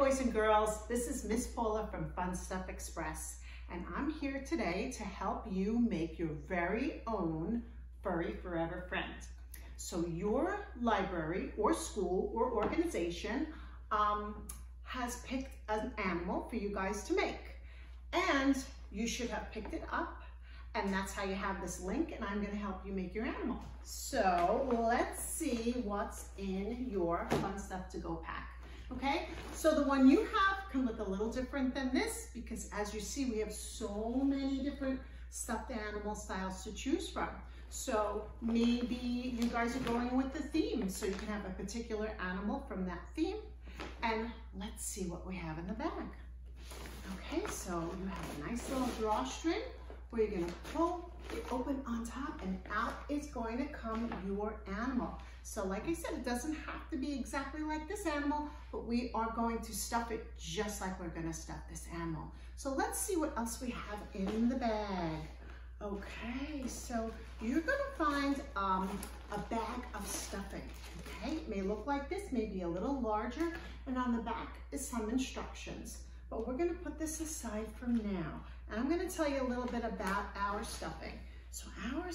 boys and girls. This is Miss Paula from Fun Stuff Express, and I'm here today to help you make your very own furry forever friend. So your library or school or organization has picked an animal for you guys to make, and you should have picked it up, and that's how you have this link, and I'm going to help you make your animal. So let's see what's in your Fun Stuff to Go pack. Okay, so the one you have can look a little different than this because, as you see, we have so many different stuffed animal styles to choose from. So maybe you guys are going with the theme, so you can have a particular animal from that theme. And let's see what we have in the bag. Okay, so you have a nice little drawstring where you're going to pull it open on top, and out is going to come your animal. So like I said, it doesn't have to be exactly like this animal, but we are going to stuff it just like we're going to stuff this animal. So let's see what else we have in the bag. Okay, so you're going to find a bag of stuffing. Okay, it may look like this, maybe a little larger, and on the back is some instructions. But we're going to put this aside for now, and I'm going to tell you a little bit about our stuffing. So our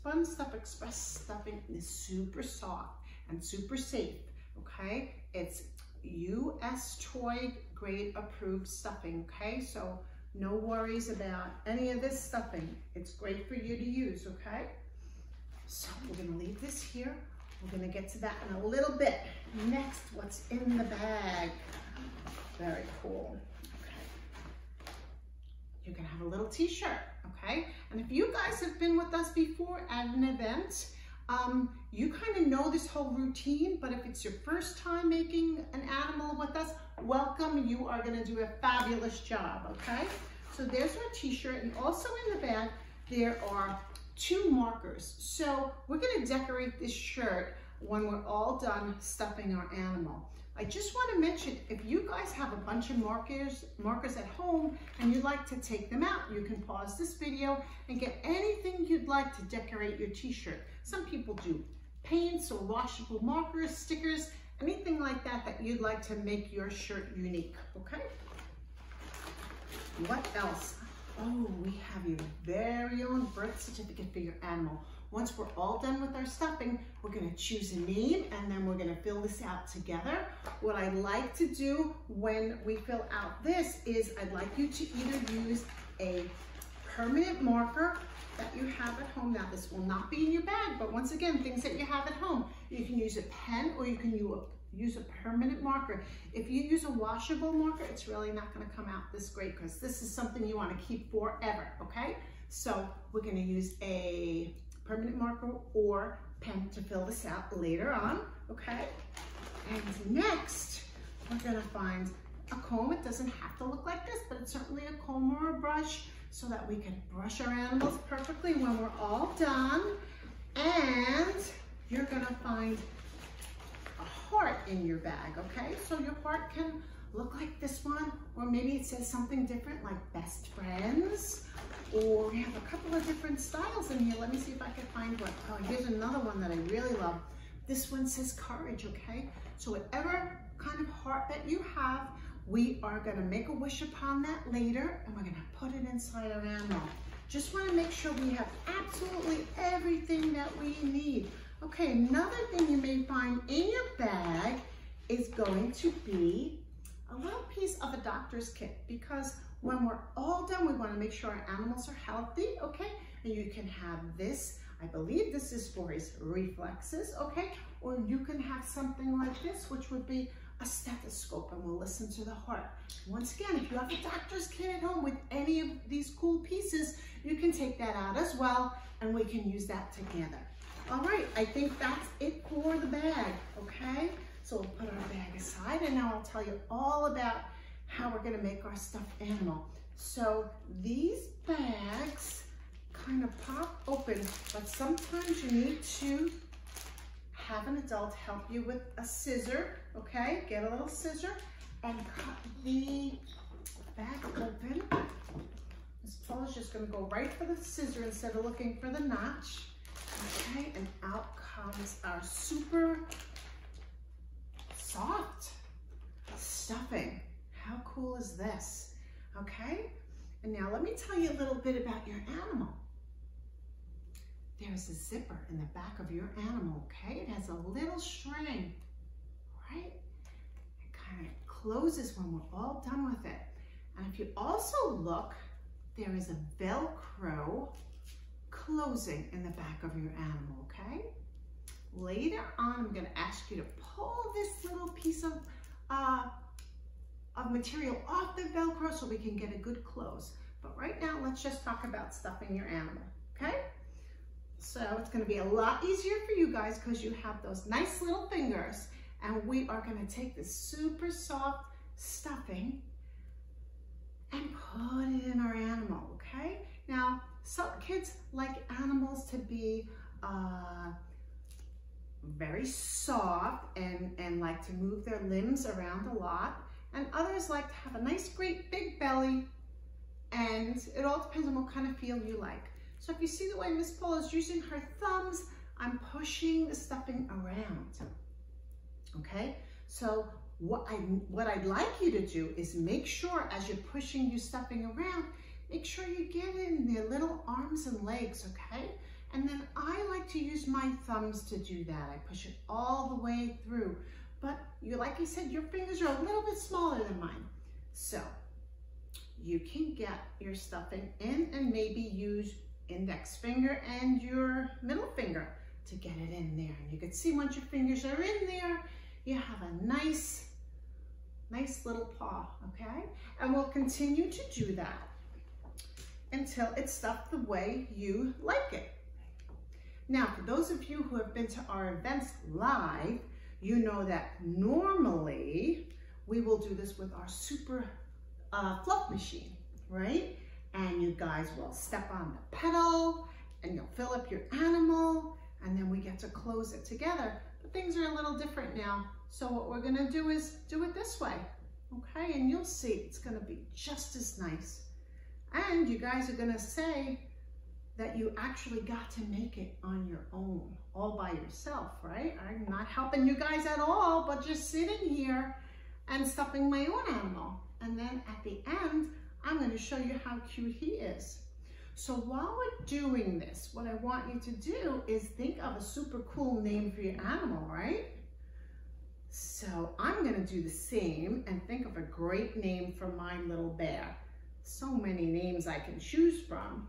Fun Stuff Express stuffing is super soft and super safe, okay? It's US Toy Grade approved stuffing, okay? So no worries about any of this stuffing. It's great for you to use, okay? So we're gonna leave this here. We're gonna get to that in a little bit. Next, what's in the bag? Very cool. You're gonna have a little t-shirt, okay? And if you guys have been with us before at an event, you kind of know this whole routine, but if it's your first time making an animal with us, welcome, you are gonna do a fabulous job, okay? So there's our t-shirt, and also in the bag, there are 2 markers. So we're gonna decorate this shirt when we're all done stuffing our animal. I just want to mention, if you guys have a bunch of markers at home and you'd like to take them out, you can pause this video and get anything you'd like to decorate your t-shirt. Some people do paints or washable markers, stickers, anything like that that you'd like to make your shirt unique, okay? What else? Oh, we have your very own birth certificate for your animal. Once we're all done with our stuffing, we're gonna choose a name, and then we're gonna fill this out together. What I like to do when we fill out this is I'd like you to either use a permanent marker that you have at home. Now this will not be in your bag, but once again, things that you have at home. You can use a pen or you can use a permanent marker. If you use a washable marker, it's really not gonna come out this great because this is something you wanna keep forever, okay? So we're gonna use a permanent marker or pen to fill this out later on, okay? And next, we're gonna find a comb. It doesn't have to look like this, but it's certainly a comb or a brush so that we can brush our animals perfectly when we're all done. And you're gonna find a heart in your bag, okay? So your heart can look like this one, or maybe it says something different like best friends, or we have a couple of different styles in here. Let me see if I can find one. Oh, here's another one that I really love. This one says courage, okay? So whatever kind of heart that you have, we are gonna make a wish upon that later, and we're gonna put it inside our animal. Just wanna make sure we have absolutely everything that we need. Okay, another thing you may find in your bag is going to be a little piece of a doctor's kit, because when we're all done, we want to make sure our animals are healthy, okay? And you can have this, I believe this is for his reflexes, okay? Or you can have something like this, which would be a stethoscope, and we'll listen to the heart. Once again, if you have a doctor's kit at home with any of these cool pieces, you can take that out as well, and we can use that together. All right, I think that's it for the bag, okay? So we'll put our bag aside, and now I'll tell you all about how we're gonna make our stuffed animal. So these bags kind of pop open, but sometimes you need to have an adult help you with a scissor, okay? Get a little scissor and cut the bag open. This Paula's just gonna go right for the scissor instead of looking for the notch, okay? And out comes our super soft stuffing. How cool is this? Okay, and now let me tell you a little bit about your animal. There's a zipper in the back of your animal, okay? It has a little string, right? It kind of closes when we're all done with it. And if you also look, there is a Velcro closing in the back of your animal, okay? Later on, I'm gonna ask you to pull this little piece of material off the Velcro so we can get a good close. But right now, let's just talk about stuffing your animal, okay? So it's gonna be a lot easier for you guys because you have those nice little fingers, and we are gonna take this super soft stuffing and put it in our animal, okay? Now, some kids like animals to be very soft and like to move their limbs around a lot, and others like to have a nice, great, big belly, and it all depends on what kind of feel you like. So if you see the way Miss Paula is using her thumbs, I'm pushing the stuffing around, okay? So what I'd like you to do is make sure as you're pushing your stuffing around, make sure you get it in their little arms and legs, okay? And then I like to use my thumbs to do that. I push it all the way through. But like I said, your fingers are a little bit smaller than mine. So you can get your stuffing in and maybe use index finger and your middle finger to get it in there. And you can see once your fingers are in there, you have a nice little paw, okay? And we'll continue to do that until it's stuffed the way you like it. Now, for those of you who have been to our events live, you know that normally we will do this with our super fluff machine, right? And you guys will step on the pedal and you'll fill up your animal, and then we get to close it together. But things are a little different now. So what we're gonna do is do it this way, okay? And you'll see it's gonna be just as nice. And you guys are gonna say that you actually got to make it on your own, all by yourself, right? I'm not helping you guys at all, but just sitting here and stuffing my own animal. And then at the end, I'm gonna show you how cute he is. So while we're doing this, what I want you to do is think of a super cool name for your animal, right? So I'm gonna do the same and think of a great name for my little bear. So many names I can choose from.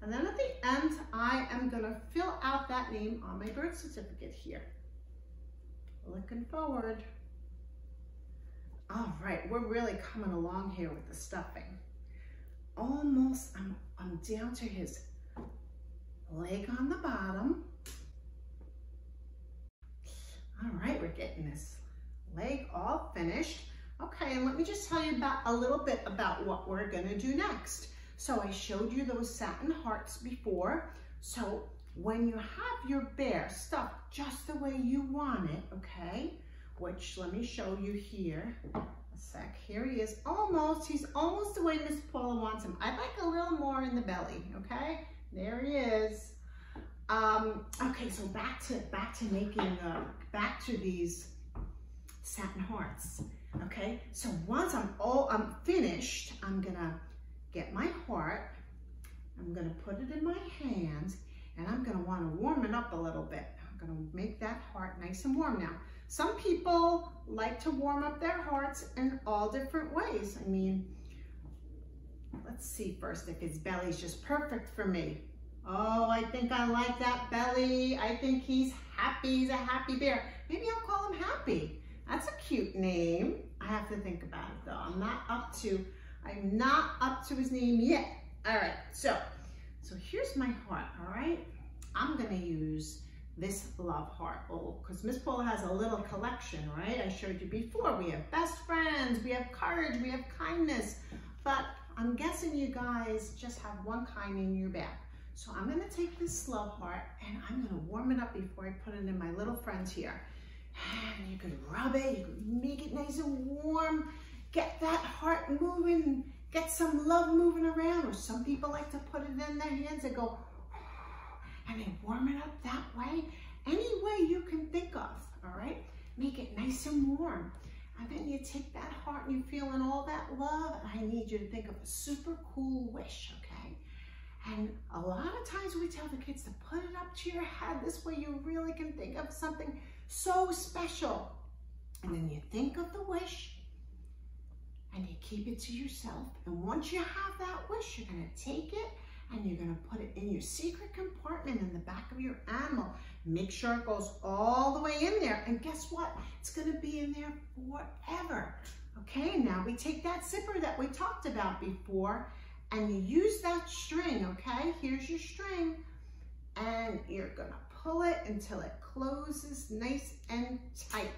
And then at the end, I am gonna fill out that name on my birth certificate here. Looking forward. All right, we're really coming along here with the stuffing. Almost, I'm down to his leg on the bottom. All right, we're getting this leg all finished. Okay, and let me just tell you a little bit about what we're gonna do next. So I showed you those satin hearts before. So when you have your bear stuffed just the way you want it, okay, which let me show you here. A sec, here he is, he's almost the way Miss Paula wants him. I'd like a little more in the belly, okay? There he is. Okay, so back to making, back to these satin hearts, okay? So once I'm finished, I'm gonna get my heart, I'm gonna put it in my hands, and I'm gonna wanna warm it up a little bit. I'm gonna make that heart nice and warm now. Some people like to warm up their hearts in all different ways. I mean, let's see first if his belly's just perfect for me. Oh, I think I like that belly. I think he's happy, he's a happy bear. Maybe I'll call him Happy. That's a cute name. I have to think about it though. I'm not up to his name yet. All right, so here's my heart, all right? I'm gonna use this love heart, because Miss Paula has a little collection, right? I showed you before. We have best friends, we have courage, we have kindness, but I'm guessing you guys just have one kind in your bag. So I'm gonna take this love heart and I'm gonna warm it up before I put it in my little friends here. And you can rub it, you can make it nice and warm, get that heart moving, get some love moving around, or some people like to put it in their hands and go, and they warm it up that way. Any way you can think of, all right? Make it nice and warm. And then you take that heart and you're feeling all that love. And I need you to think of a super cool wish, okay? And a lot of times we tell the kids to put it up to your head. This way you really can think of something so special. And then you think of the wish and you keep it to yourself. And once you have that wish, you're gonna take it and you're gonna put it in your secret compartment in the back of your animal. Make sure it goes all the way in there. And guess what? It's gonna be in there forever. Okay, now we take that zipper that we talked about before and you use that string, okay? Here's your string. And you're gonna pull it until it closes nice and tight.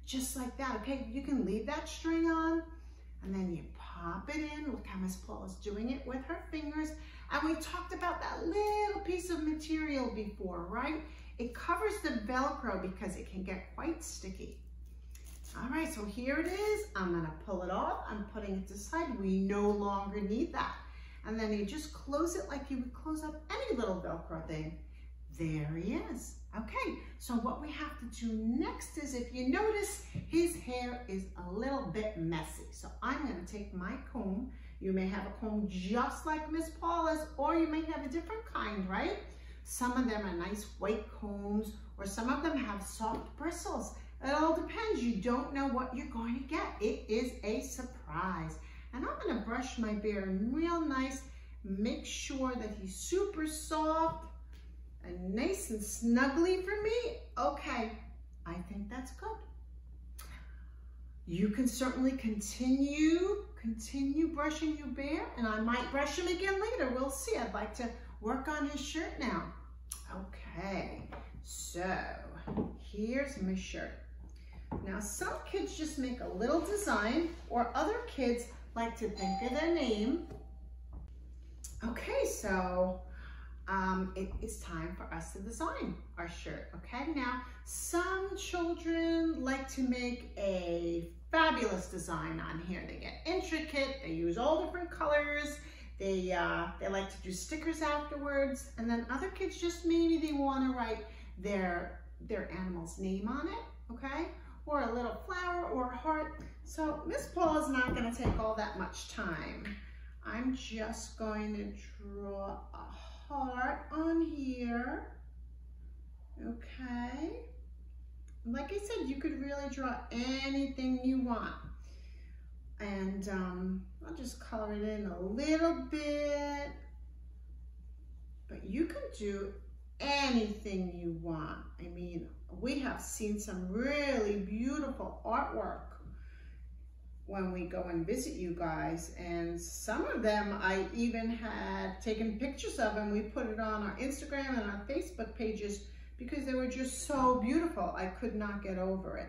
Just like that, okay? You can leave that string on and then you pop it in. Look how Miss Paula's doing it with her fingers. And we talked about that little piece of material before, right? It covers the Velcro because it can get quite sticky. All right, so here it is. I'm gonna pull it off. I'm putting it to the side. We no longer need that. And then you just close it like you would close up any little Velcro thing. There he is. Okay, so what we have to do next is, if you notice, his hair is a little bit messy. So I'm gonna take my comb. You may have a comb just like Miss Paula's, or you may have a different kind, right? Some of them are nice white combs, or some of them have soft bristles. It all depends. You don't know what you're going to get. It is a surprise. And I'm gonna brush my bear in real nice, make sure that he's super soft and nice and snuggly for me. Okay, I think that's good. You can certainly continue brushing your bear, and I might brush him again later. We'll see. I'd like to work on his shirt now. Okay, so here's my shirt. Now, some kids just make a little design, or other kids like to think of their name. Okay, so it is time for us to design our shirt, okay? Now, some children like to make a fabulous design on here. They get intricate, they use all different colors, they like to do stickers afterwards, and then other kids just maybe they wanna write their animal's name on it, okay? Or a little flower or a heart. So Miss Paula's not gonna take all that much time. I'm just going to draw a heart on here, okay? Like I said, you could really draw anything you want. And I'll just color it in a little bit, but you can do anything you want. I mean, we have seen some really beautiful artwork when we go and visit you guys, and some of them I even had taken pictures of, and we put it on our Instagram and our Facebook pages because they were just so beautiful. I could not get over it.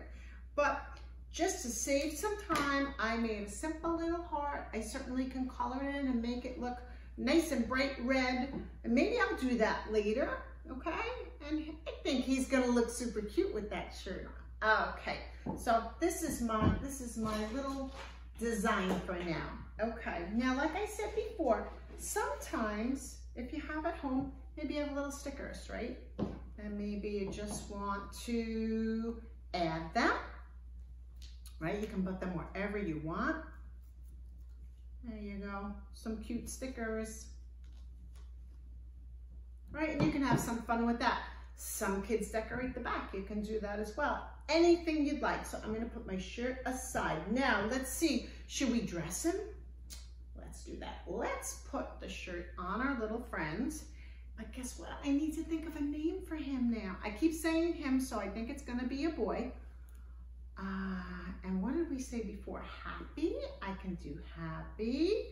But just to save some time, I made a simple little heart. I certainly can color it in and make it look nice and bright red, and maybe I'll do that later, okay? And I think he's gonna look super cute with that shirt on. Okay, so this is my little design for now. Okay, now like I said before, sometimes if you have at home, maybe you have little stickers, right? And maybe you just want to add them, right? You can put them wherever you want. There you go, some cute stickers. Right, and you can have some fun with that. Some kids decorate the back. You can do that as well. Anything you'd like. So I'm gonna put my shirt aside. Now, let's see, should we dress him? Let's do that. Let's put the shirt on our little friends. But guess what? I need to think of a name for him now. I keep saying him, so I think it's gonna be a boy. And what did we say before? Happy? I can do Happy.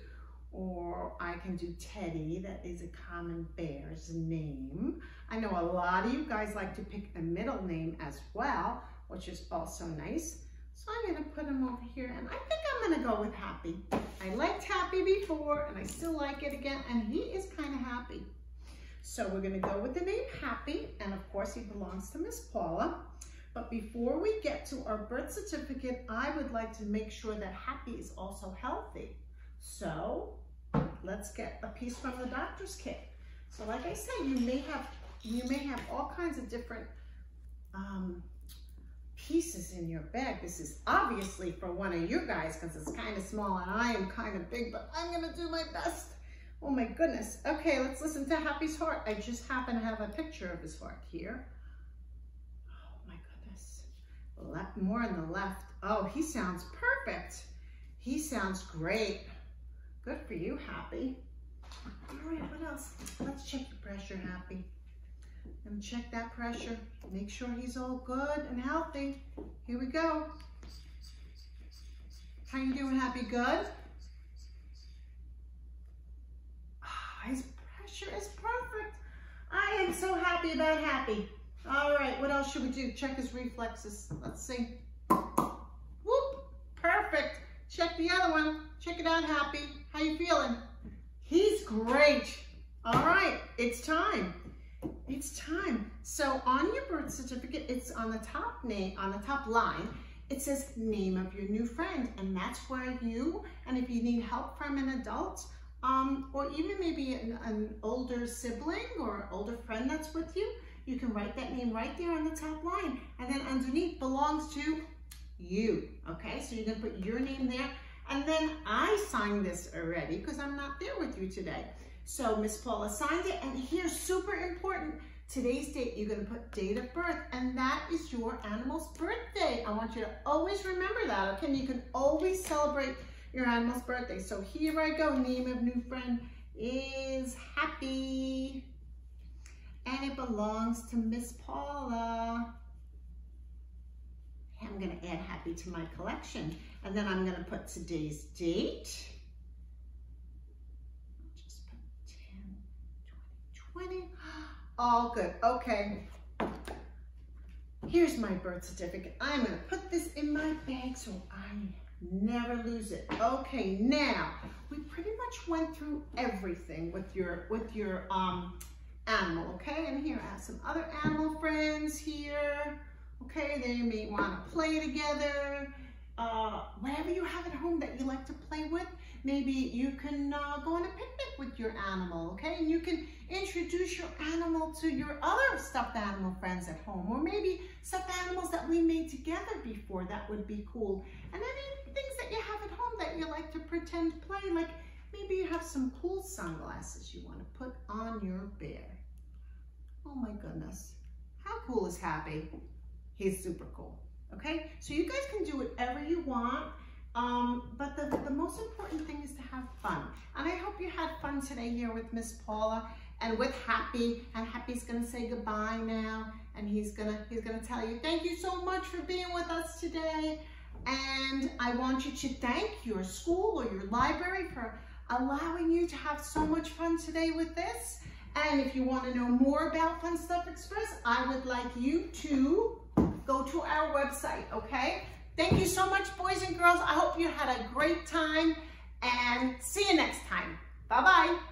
Or I can do Teddy. That is a common bear's name. I know a lot of you guys like to pick a middle name as well, which is also nice. So I'm gonna put him over here, and I think I'm gonna go with Happy. I liked Happy before, and I still like it again, and he is kind of happy. So we're gonna go with the name Happy, and of course he belongs to Miss Paula. But before we get to our birth certificate, I would like to make sure that Happy is also healthy. So let's get a piece from the doctor's kit. So like I said, you may have all kinds of different pieces in your bag. This is obviously for one of you guys because it's kind of small and I am kind of big, but I'm gonna do my best. Oh my goodness. Okay, let's listen to Happy's heart. I just happen to have a picture of his heart here. Oh my goodness. More on the left. Oh, he sounds perfect. He sounds great. Good for you, Happy. All right, what else? Let's check your pressure, Happy. And check that pressure. Make sure he's all good and healthy. Here we go. How you doing, Happy? Good? His pressure is perfect. I am so happy about Happy. All right, what else should we do? Check his reflexes. Let's see. Whoop, perfect. Check the other one. Check it out, Happy. How you feeling? He's great. All right, it's time. It's time. So on your birth certificate, it's on the top name, on the top line, it says name of your new friend. And that's where you, and if you need help from an adult, or even maybe an older sibling or older friend that's with you, you can write that name right there on the top line. And then underneath belongs to you, okay? So you're gonna put your name there. And then I signed this already because I'm not there with you today. So Miss Paula signed it, and here's super important. Today's date, you're gonna put date of birth, and that is your animal's birthday. I want you to always remember that, okay? And you can always celebrate your animal's birthday. So here I go, name of new friend is Happy. And it belongs to Miss Paula. I'm gonna add Happy to my collection. And then I'm gonna put today's date. I'll just put 10, 20, 20. All good, okay. Here's my birth certificate. I'm gonna put this in my bag so I never lose it. Okay, now, we pretty much went through everything with your animal, okay? And here I have some other animal friends here. Okay, they may want to play together. Whatever you have at home that you like to play with, maybe you can go on a picnic with your animal, okay? And you can introduce your animal to your other stuffed animal friends at home, or maybe stuffed animals that we made together before. That would be cool. And any things that you have at home that you like to pretend play, like maybe you have some cool sunglasses you want to put on your bear. Oh my goodness. How cool is Happy? He's super cool, okay? So you guys can do whatever you want, but the most important thing is to have fun. And I hope you had fun today here with Miss Paula and with Happy, and Happy's gonna say goodbye now, and he's gonna tell you, thank you so much for being with us today. And I want you to thank your school or your library for allowing you to have so much fun today with this. And if you want to know more about Fun Stuff Express, I would like you to go to our website, okay? Thank you so much, boys and girls. I hope you had a great time, and see you next time. Bye-bye.